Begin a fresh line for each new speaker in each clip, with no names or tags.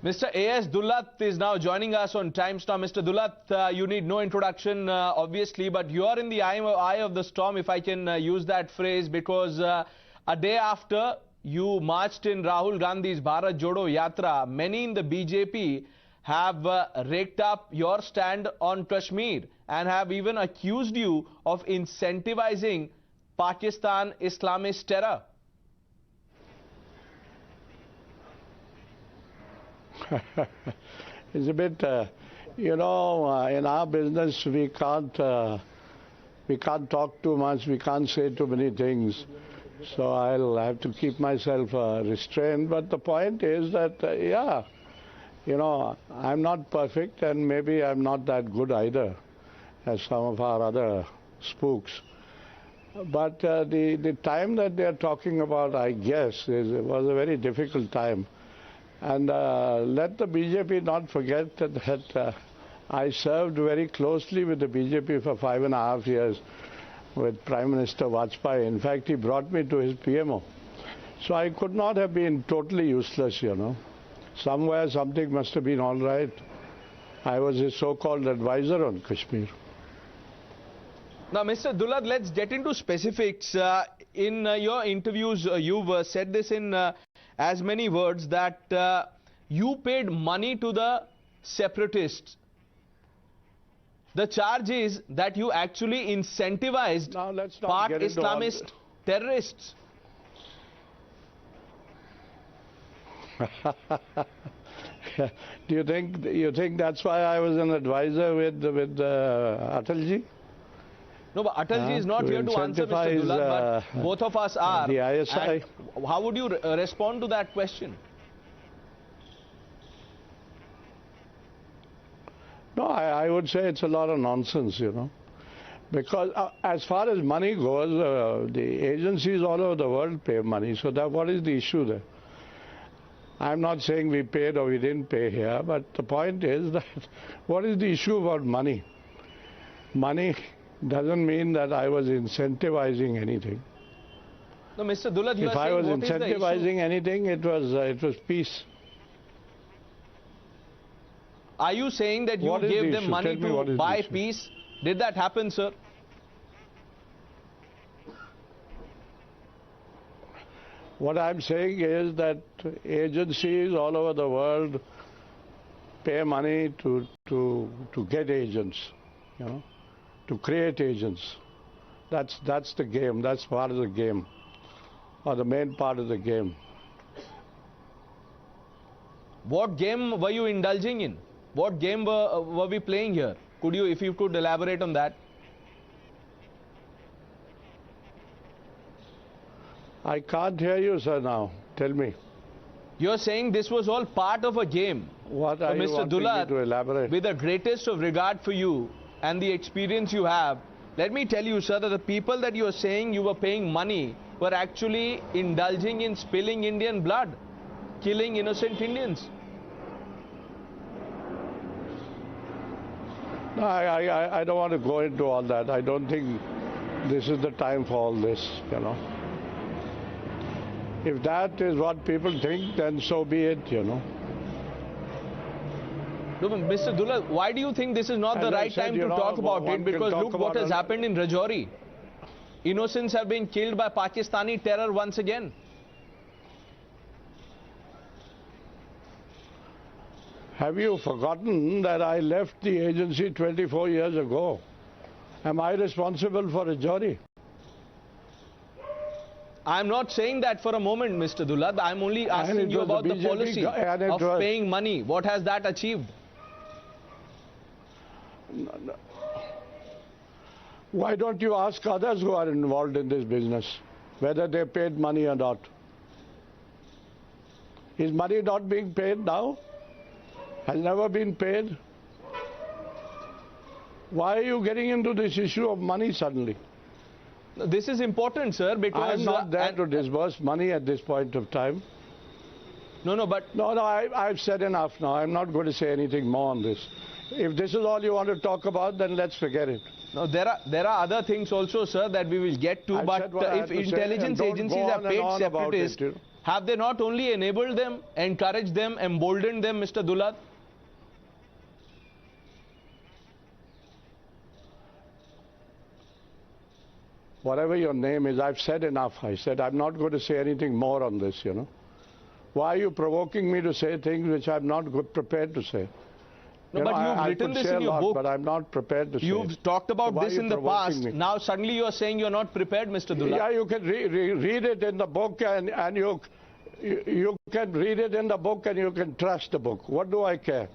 Mr. A.S Dulat is now joining us on Time Storm. Mr. Dulat, you need no introduction, obviously, but you are in the eye of the storm, if I can use that phrase, because a day after you marched in Rahul Gandhi's Bharat Jodo Yatra, many in the BJP have raked up your stand on Kashmir and have even accused you of incentivizing Pakistan Islamist terror.
It's a bit, in our business we can't talk too much, we can't say too many things. So I'll have to keep myself restrained. But the point is that, I'm not perfect, and maybe I'm not that good either, as some of our other spooks. But the time that they're talking about, I guess, was a very difficult time. And let the BJP not forget that I served very closely with the BJP for 5.5 years with Prime Minister Vajpayee. In fact, he brought me to his PMO. So I could not have been totally useless, Somewhere something must have been all right. I was his so-called advisor on Kashmir.
Now, Mr. Dulat, let's get into specifics. In your interviews, you've said this in as many words that you paid money to the separatists. The charge is that you actually incentivized part Islamist terrorists. Do
you think that's why I was an advisor with Atalji?
No, but Atalji is not here to answer, Mr. Dulat, but both of us are.
The ISI.
How would you respond to that question?
No, I would say it's a lot of nonsense, Because as far as money goes, the agencies all over the world pay money. So what is the issue there? I'm not saying we paid or we didn't pay here, but the point is that what is the issue about money? Money doesn't mean that I was incentivizing anything.
No, Mr. Dulat,
if I was incentivizing anything, it was peace.
Are you saying that you gave them money to buy peace? Did that happen, sir?
What I'm saying is that agencies all over the world pay money to get agents, to create agents. That's the game. That's part of the game, or the main part of the game.
What game were you indulging in? What game were we playing here? If you could elaborate on that?
I can't hear you, sir, now. Tell me.
You're saying this was all part of a game.
What are you wanting me to elaborate?
With the greatest of regard for you and the experience you have, let me tell you, sir, that the people that you're saying you were paying money were actually indulging in spilling Indian blood, killing innocent Indians.
No, I don't want to go into all that. I don't think this is the time for all this, If that is what people think, then so be it,
No, Mr. Dulat, why do you think this is not the right time to talk about it? Because look what has happened in Rajouri. Innocents have been killed by Pakistani terror once again.
Have you forgotten that I left the agency 24 years ago? Am I responsible for Rajouri?
I'm not saying that for a moment, Mr. Dulat. I'm only asking you about the policy of paying money. What has that achieved?
Why don't you ask others who are involved in this business whether they paid money or not? Is money not being paid now? Has never been paid? Why are you getting into this issue of money suddenly?
This is important, sir, because
I'm not there to disburse money at this point of time.
No,
I've said enough now. I'm not going to say anything more on this. If this is all you want to talk about, then let's forget it.
No, there are other things also, sir, that we will get to. But if intelligence agencies have paid separatists, Have they not only enabled them, encouraged them, emboldened them, Mr. Dulat?
Whatever your name is, I've said enough. I said I'm not going to say anything more on this, you know. Why are you provoking me to say things which I'm not prepared to say?
No, but you've written this in your book.
But I'm not prepared to say.
You've talked about this in the past.
Me?
Now suddenly you're saying you're not prepared, Mr. Dulat.
Yeah, you can read it in the book, and you can read it in the book, and you can trust the book. What do I care?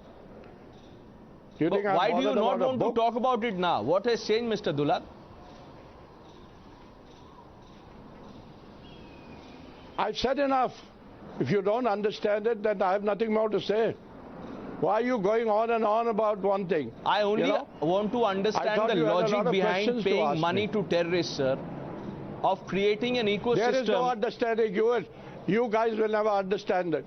You think
why do you not want to talk about it now? What has changed, Mr. Dulat?
I've said enough. If you don't understand it, then I have nothing more to say. Why are you going on and on about one thing?
I only want to understand the logic behind paying money to terrorists, sir, of creating an ecosystem.
There is no understanding. You guys will never understand it.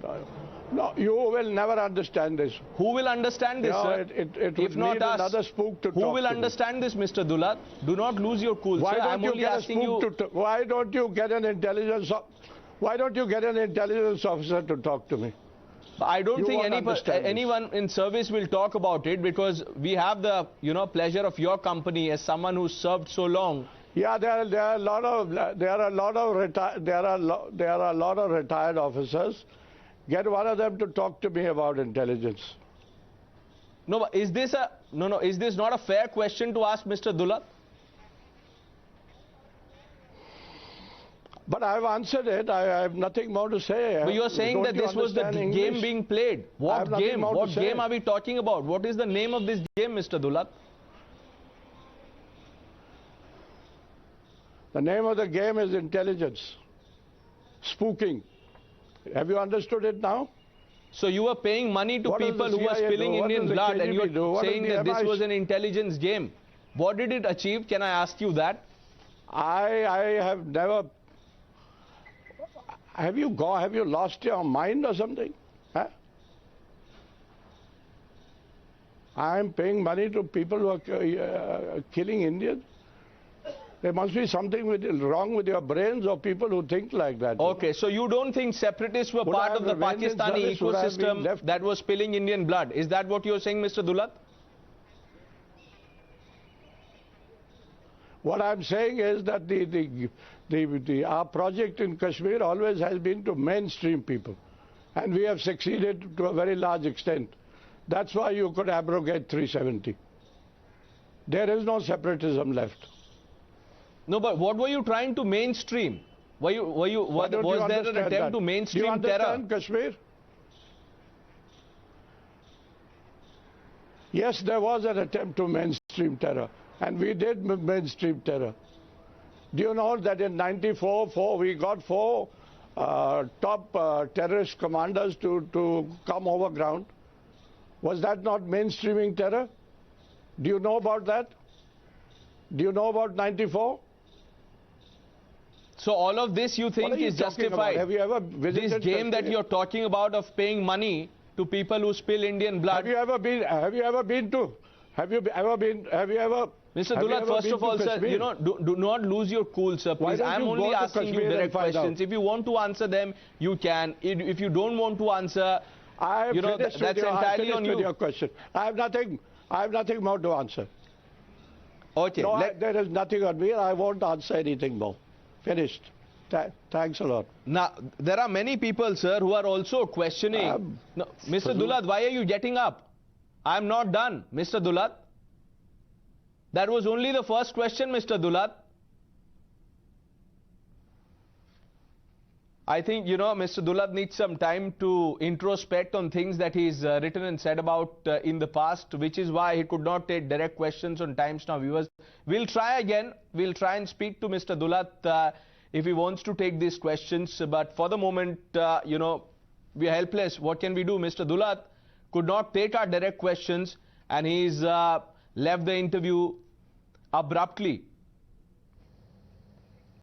No, you will never understand this.
Who will understand this, sir?
It would need another spook to talk to.
Who will understand this, Mr. Dulat? Do not lose your cool,
Why
sir.
don't you get a spook to why don't you get an intelligence? Why don't you get an intelligence officer to talk to me?
I don't think anyone in service will talk about it, because we have the pleasure of your company as someone who served so long.
Yeah, there are a lot of retired officers. Get one of them to talk to me about intelligence.
No, but is this not a fair question to ask, Mr. Dulat?
But I've answered it. I have nothing more to say.
But you're saying that this was the game being played. What game? What game are we talking about? What is the name of this game, Mr. Dulat?
The name of the game is intelligence. Spooking. Have you understood it now?
So you were paying money to people who were spilling Indian blood, and you're saying that this was an intelligence game. What did it achieve? Can I ask you that?
I have never... Have you lost your mind or something? Huh? I am paying money to people who are killing Indians. There must be something wrong with your brains, or people who think like that.
Okay, so you don't think separatists were part of the Pakistani ecosystem that was spilling Indian blood? Is that what you're saying, Mr. Dulat?
What I'm saying is that our project in Kashmir always has been to mainstream people, and we have succeeded to a very large extent. That's why you could abrogate 370. There is no separatism left.
No, but what were you trying to mainstream? Was there an attempt to mainstream terror?
Do you understand Kashmir? Yes, there was an attempt to mainstream terror, and we did mainstream terror. Do you know that in '94, we got four top terrorist commanders to come over ground? Was that not mainstreaming terror? Do you know about that? Do you know about '94?
So all of this you think is justified?
Have you ever visited
this game that you're talking about of paying money to people who spill Indian blood?
Have you ever been to?
Mr. Dulat, first of all, sir, do not lose your cool, sir, please. I'm only asking you direct questions. If you want to answer them, you can. If you don't want to answer, that's entirely on you.
With your question. I have nothing more to answer.
Okay.
No, there is nothing on me. I won't answer anything more. Finished. Thanks a lot.
Now, there are many people, sir, who are also questioning. No, Mr. Dulat, why are you getting up? I'm not done, Mr. Dulat. That was only the first question, Mr. Dulat. I think, Mr. Dulat needs some time to introspect on things that he's written and said about in the past, which is why he could not take direct questions on Times Now viewers. We'll try again. We'll try and speak to Mr. Dulat if he wants to take these questions. But for the moment, we are helpless. What can we do? Mr. Dulat could not take our direct questions, and he's left the interview abruptly.